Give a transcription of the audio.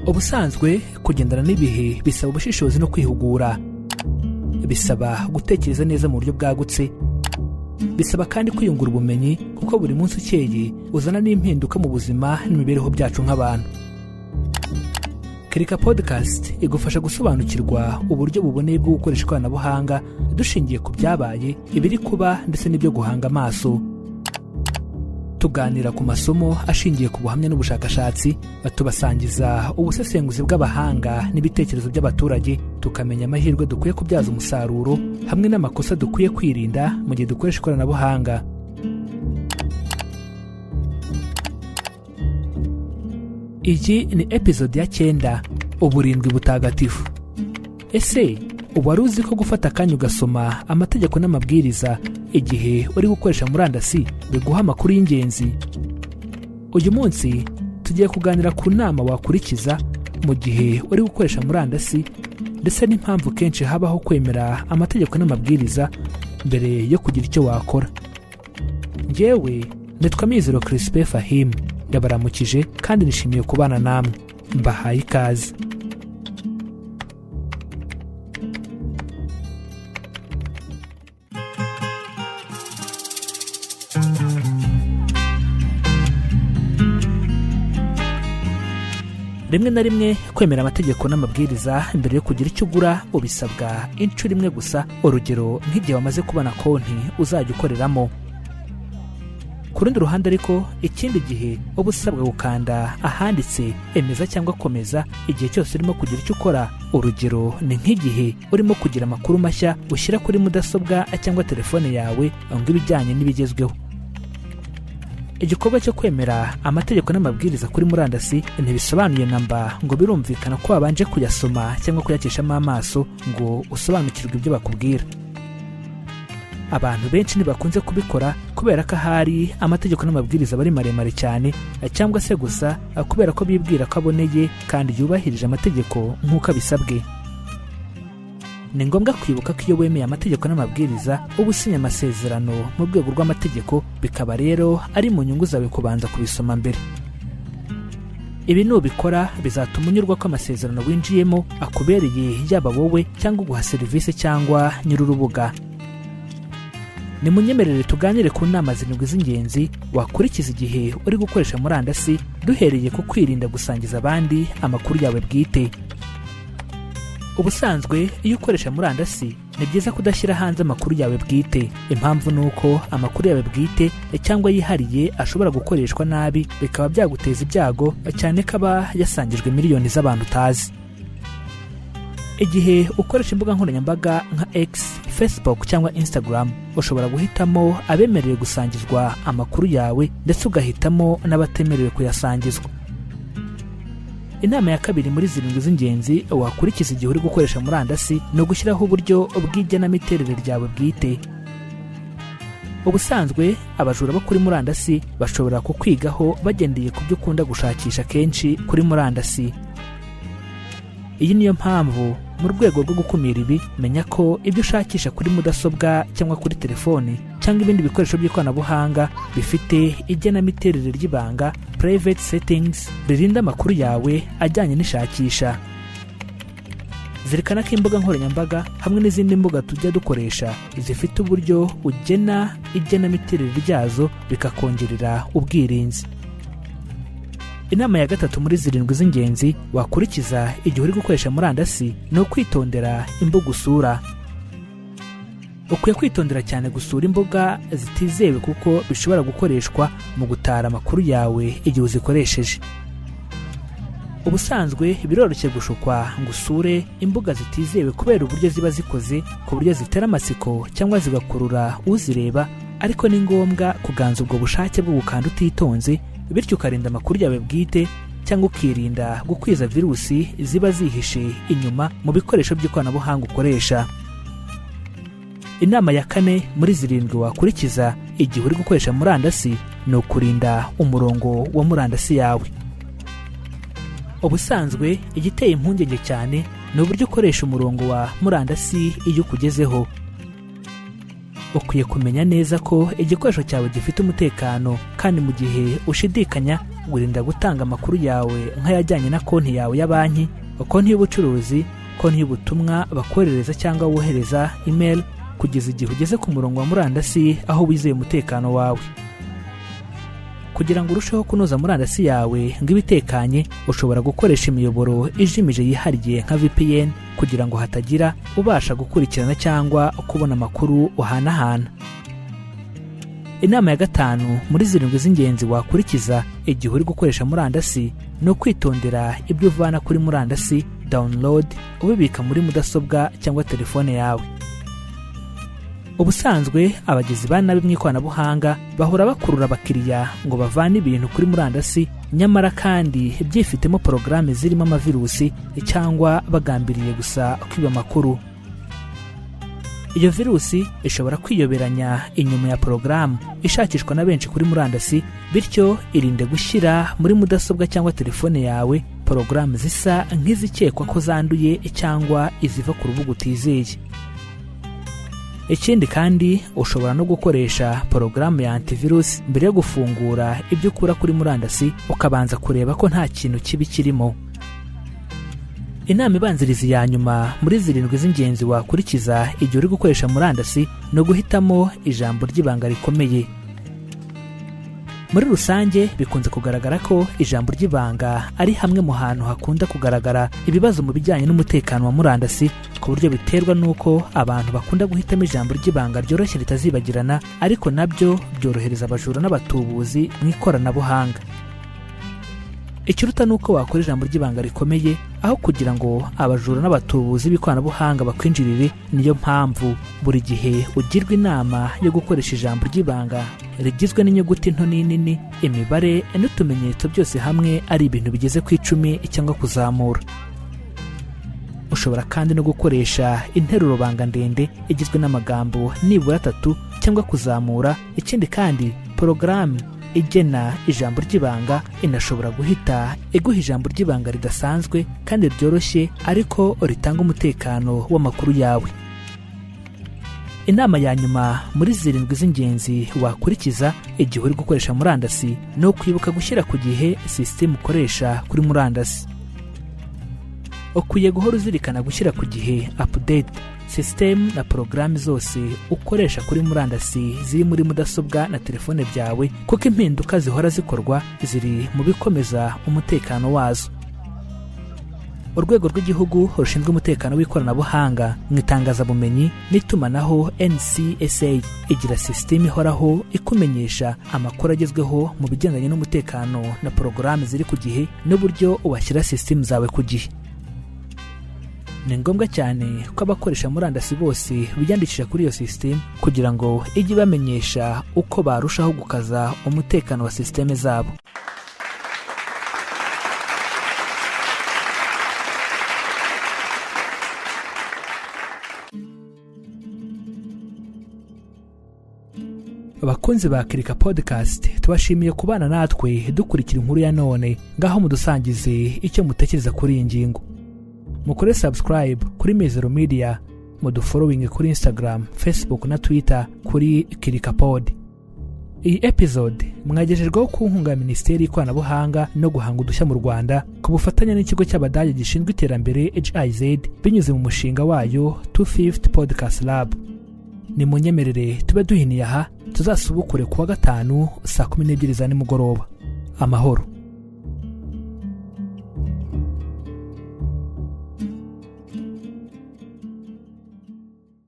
ubusanzwe kugendana n'ibihe bisaba ubushishozi no kwihugura, bisaba gutekereza neza mu buryo bwagutse, bisaba kandi kwiyungura ubumenyi kuko buri munsi ukeye uzana n'impinduka mu buzima n'imibereho byacu nk'abantu. Kirika Podcast igufasha gusobanukirwa uburyo buboneye bwo gukoresha ikoranabuhanga dushingiye ku byabaye, ibiri kuba ndetse n'ibyo guhanga amaso. Tuganira ku masomo ashingiye ku buhamya n'ubushakashatsi, tubasangiza ubusesenguzi bw'abahanga n'ibitekerezo by'abaturage, tukamenya amahirwe dukwiye kubyaza umusaruro hamwe n'amakosa dukwiye kwirinda mu gihe dukoresha ikoranabuhanga. Iyi ni episode ya 9, uburindwi butagatifu. Ese ubu wari uzi ko gufata akanya ugasoma amategeko n'amabwiriza igihe uri gukoresha murandasi biguha amakuru y'ingenzi? Uyu munsi tugiye kuganira ku nama wakurikiza mu gihe uri gukoresha murandasi ndetse n'impamvu kenshi habaho kwemera amategeko n'amabwiriza mbere yo kugira icyo wakora. Njyewe nitwa Mizero Crispin Fahim, ndabaramukije kandi nishimiye kubana namwe. Mbahaye ikaze. Rimwe na rimwe kwemera amategeko n'amabwiriza mbere yo kugira icyo ugura ubisabwa inshuro imwe gusa, urugero nk'igihe wamaze kubona konti uzajya ukoreramo. Ku rundi ruhande ariko ikindi gihe uba usabwa gukanda ahanditse emeza cyangwa komeza igihe cyose urimo kugira icyo ukora, urugero ni nk'igihe urimo kugira amakuru mashya ushyira kuri mudasobwa cyangwa telefone yawe ngo ibijyanye n'ibigezweho. Igikorwa cyo kwemera amategeko n'amabwiriza kuri murandasi ntibisobanuye namba ngo birumvikana ko wabanje kuyasoma cyangwa kuyakishamo amaso ngo usobanukirwe ibyo bakubwira. Abantu benshi ntibakunze kubikora kubera ko ahari amategeko n'amabwiriza bari maremare cyane, cyangwa se gusa kubera ko bibwira ko aboneye kandi yubahirije amategeko nk'uko abisabwe. Ni ngombwa kwibuka ko iyo wemeye amategeko n'amabwiriza uba usinya amasezerano mu rwego rw'amategeko, bikaba rero ari mu nyungu zawe kubanza kubisoma mbere. Ibi nubikora bizatuma unyurwa ko amasezerano winjiyemo akubereye, yaba wowe cyangwa uguha serivisi cyangwa nyir'urubuga. Nimunyemerere tuganire ku nama 7 z'ingenzi wakurikiza igihe uri gukoresha murandasi, duhereye ku kwirinda gusangiza abandi amakuru yawe bwite. Ubusanzwe iyo ukoresha murandasi ni byiza kudashyira hanze amakuru yawe bwite. Impamvu ni uko amakuru yawe bwite cyangwa yihariye ashobora gukoreshwa nabi, bikaba byaguteza ibyago cyane ko aba yasangijwe miliyoni z'abantu utazi. Igihe ukoresha imbuga nkoranyambaga nka X, Facebook cyangwa Instagram, ushobora guhitamo abemerewe gusangizwa amakuru yawe ndetse ugahitamo n'abatemerewe kuyasangizwa. Inama ya 2 muri 7 z'ingenzi wakurikiza igihe uri gukoresha murandasi ni ugushyiraho uburyo bw'igenamiterere ryawe bwite. Ubusanzwe abajura bo kuri murandasi bashobora kukwigaho bagendeye ku byo ukunda gushakisha kenshi kuri murandasi. Iyi niyo mpamvu mu rwego rwo gukumira ibi, menya ko ibyo ushakisha kuri mudasobwa cyangwa kuri telefone cyangwa ibindi bikoresho by'ikoranabuhanga bifite igenamiterere ry'ibanga, private settings, ririnda amakuru yawe ajyanye n'ishakisha. Zirikana ko imbuga nkoranyambaga hamwe n'izindi mbuga tujya dukoresha zifite uburyo ugena igenamiterere ryazo bikakongerera ubwirinzi. Inama ya 3 muri 7 z'ingenzi wakurikiza igihe uri gukoresha murandasi ni ukwitondera imbuga usura. Ukwiye kwitondera cyane gusura imbuga zitizewe kuko bishobora gukoreshwa mu gutara amakuru yawe igihe uzikoresheje. Ubusanzwe biroroshye gushukwa ngo usure imbuga zitizewe kubera uburyo ziba zikoze ku buryo zitera amatsiko cyangwa zigakurura uzireba, ariko ni ngombwa kuganza ubwo bushake bwo gukanda utitonze, bityo ukarinda amakuru yawe bwite cyangwa ukirinda gukwiza virusi ziba zihishe inyuma mu bikoresho by'ikoranabuhanga ukoresha. Inama ya 4 muri 7 wakurikiza igihe uri gukoresha murandasi ni ukurinda umurongo wa murandasi yawe. Ubusanzwe igiteye impungenge cyane ni uburyo ukoresha umurongo wa murandasi iyo ukugezeho. ukwiye kumenya neza ko igikoresho cyawe gifite umutekano, kandi mu gihe ushidikanya wirinda gutanga amakuru yawe nk'ayajyanye na konti yawe ya banki, konti y'ubucuruzi, konti y'ubutumwa bakoherereza cyangwa wohereza email, kugeza igihe ugeze ku murongo wa murandasi aho wizeye umutekano wawe. Kugira ngo urusheho kunoza murandasi yawe ngo ibitekanye, ushobora gukoresha imiyoboro ijimije yihariye nka VPN kugira ngo hatagira ubasha gukurikirana cyangwa kubona amakuru uhanahana. Inama ya 5 muri 7 z'ingenzi wakurikiza igihe uri gukoresha murandasi no kwitondera ibyo uvana kuri murandasi, download, ubibika muri mudasobwa cyangwa telefone yawe. Ubusanzwe abagizi ba nabi mu ikoranabuhanga bahora bakurura abakiriya ngo bavane ibintu kuri murandasi, nyamara kandi byifitemo porogaramu zirimo amavirusi cyangwa bagambiriye gusa kwiba amakuru. Iyo virusi ishobora kwiyoberanya inyuma ya porogaramu ishakishwa na benshi kuri murandasi, bityo irinde gushyira muri mudasobwa cyangwa telefone yawe porogaramu zisa nk'izikekwa ko zanduye cyangwa iziva ku rubuga utizeye. Ikindi kandi ushobora no gukoresha porogaramu ya antivirus mbere yo gufungura ibyo ukura kuri murandasi, ukabanza kureba ko nta kintu kibi kirimo. Inama ibanziriza ya nyuma muri 7 z'ingenzi wakurikiza igihe uri gukoresha murandasi no guhitamo ijambo ry'ibanga rikomeye. Muri rusange bikunze kugaragara ko ijambo ry'ibanga ari hamwe mu hantu hakunda kugaragara ibibazo mu bijyanye n'umutekano wa murandasi, ku buryo biterwa nuko abantu bakunda guhitamo ijambo ry'ibanga ryoroshye ritazibagirana, ariko nabyo byorohereza abajura n'abatubuzi mu ikoranabuhanga. Ikiruta nuko wakora ijambo ry'ibanga rikomeye aho kugira ngo abajura n'abatubuzi b'ikoranabuhanga bakwinjirire. Niyo mpamvu buri gihe ugirwa inama yo gukoresha ijambo ry'ibanga rigizwe n'inyuguti nto n'inini, imibare n'utumenyetso byose hamwe ari ibintu bigeze ku 10 cyangwa kuzamura. Ushobora kandi no gukoresha interuro banga ndende igizwe n'amagambo nibura 3 cyangwa kuzamura. Ikindi kandi porogaramu igena ijambo ry'ibanga inashobora guhita iguha ijambo ry'ibanga ridasanzwe kandi ryoroshye ariko ritanga umutekano w'amakuru yawe. Inama ya nyuma muri 7 z'ingenzi wakurikiza igihe uri gukoresha murandasi no kwibuka gushyira ku gihe system ukoresha kuri murandasi. Ukwiye guhora uzirikana gushyira ku gihe update system na porogaramu zose ukoresha kuri murandasi ziri muri mudasobwa na telefone byawe, kuko impinduka zihora zikorwa ziri mu bikomeza umutekano wazo. Urwego rw'igihugu rushinzwe umutekano w'ikoranabuhanga mu itangazabumenyi n'itumanaho NCSA igira system ihoraho ikumenyesha amakuru agezweho mu bigendanye n'umutekano na porogaramu ziri ku gihe n'uburyo ubashyira system zawe ku gihe. Ni ngombwa cyane ko abakoresha murandasi bose biyandikisha kuri iyo system kugira ngo ijye bamenyesha uko barushaho gukaza umutekano wa system zabo. Abakunzi ba Kirika Podcast tubashimiye kubana natwe dukurikira inkuru ya none, ngaho mudusangize icyo mutekereza kuri iyi ngingo. Mukore subscribe kuri Mizero Media, mudufollowing kuri Instagram, Facebook na Twitter kuri Kirika Pod. Iyi episode mwagejejweho ku nkunga ya Minisiteri y'Ikoranabuhanga no guhanga udushya mu Rwanda ku bufatanye n'ikigo cy'Abadage gishinzwe iterambere HIZ binyuze mu mushinga wayo 250 Podcast Lab. Ni munyemerere tube duhiniye aha, tuzasubukure kuwa 5 saa 12 za nimugoroba. Amahoro.